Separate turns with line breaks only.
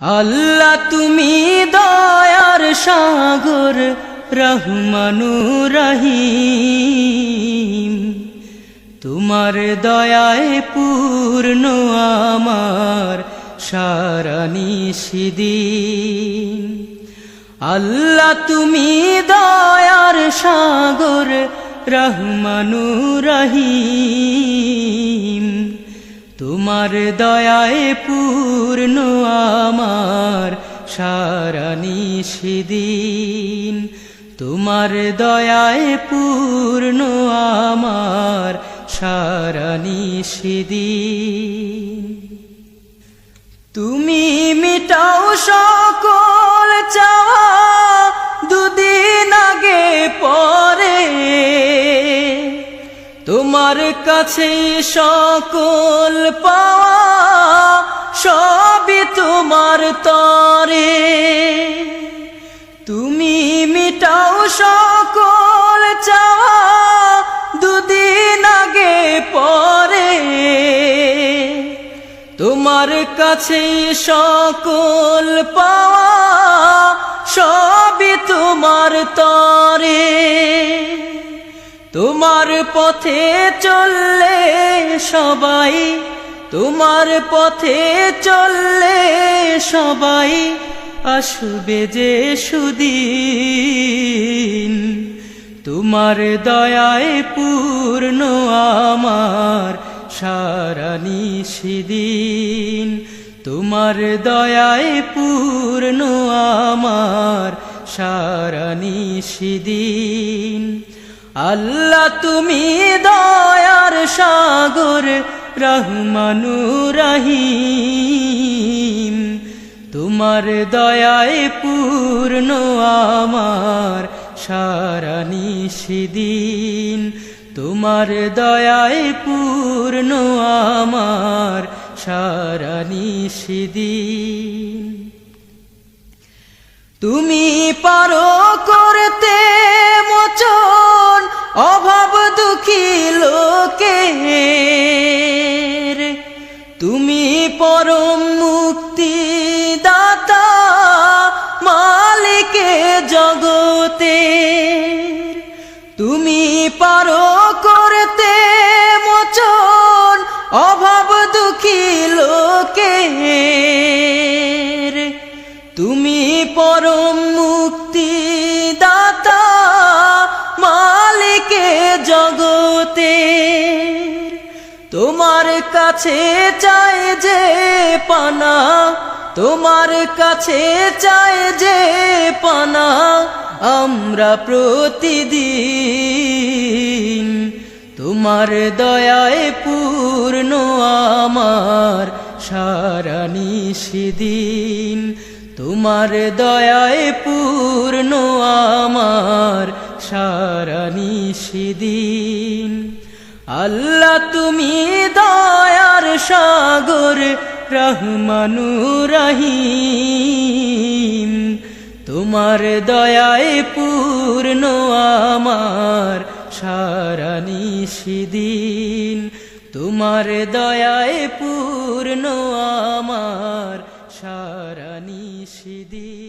আল্লাহ তুমি দয়ার সাগর রহমানুর রহিম, তোমার দয়ায় পূর্ণ আমার সারা নিশিদিন। আল্লাহ তুমি দয়ার সাগর রহমানুর রহিম, তোমার দয়ায় পূর্ণ আমার সারা নিশিদিন। তোমার দয়ায় পূর্ণ আমার সারা নিশিদিন। তুমি মিটাও সকল চাওয়া দুদিন আগে পরে, তোমার কাছে সকল পাওয়া সবই তোমার তরে। তুমি মিটাও সকল চাওয়া দুদিন আগে পরে, তোমার কাছে সকল পাওয়া সবই তোমার তরে। তোমার পথে চললে সবাই, তোমার পথে চললে সবাই আসবে যে সুদিন। তোমার দয়ায় পূর্ণ আমার সারা নিশিদিন। তোমার দয়ায় পূর্ণ আমার সারা নিশিদিন। আল্লাহ তুমি দয়ার সাগর রহমানুর রহিম, তোমার দয়ায় পূর্ণ আমার সারা নিশিদিন। তোমার দয়ায় পূর্ণ আমার সারা নিশিদিন। তুমি পারো করতে মোচন অভাব দুঃখী লোকের, তুমি পরম মুক্তি দাতা মালিকে জগতের। তুমি পারো করতে মোচন অভাব দুঃখী লোকের, তুমি পরম মুক্তি দাতা মালিকে জগতের। তোমার কাছে চাই যে পানা, তোমার কাছে চাই যে পানা আমরা প্রতিদিন। তোমার দয়ায় পূর্ণ আমার সারা নিশিদিন। তোমার দয়ায় পূর্ণ আমার সারা নিশিদিন। আল্লাহ তুমি দয়ার সাগর রহমানুর রহিম, তোমার দয়ায় পূর্ণ আমার সারা নিশিদিন। তোমার দয়ায় পূর্ণ আমার সারা নিশিদিন।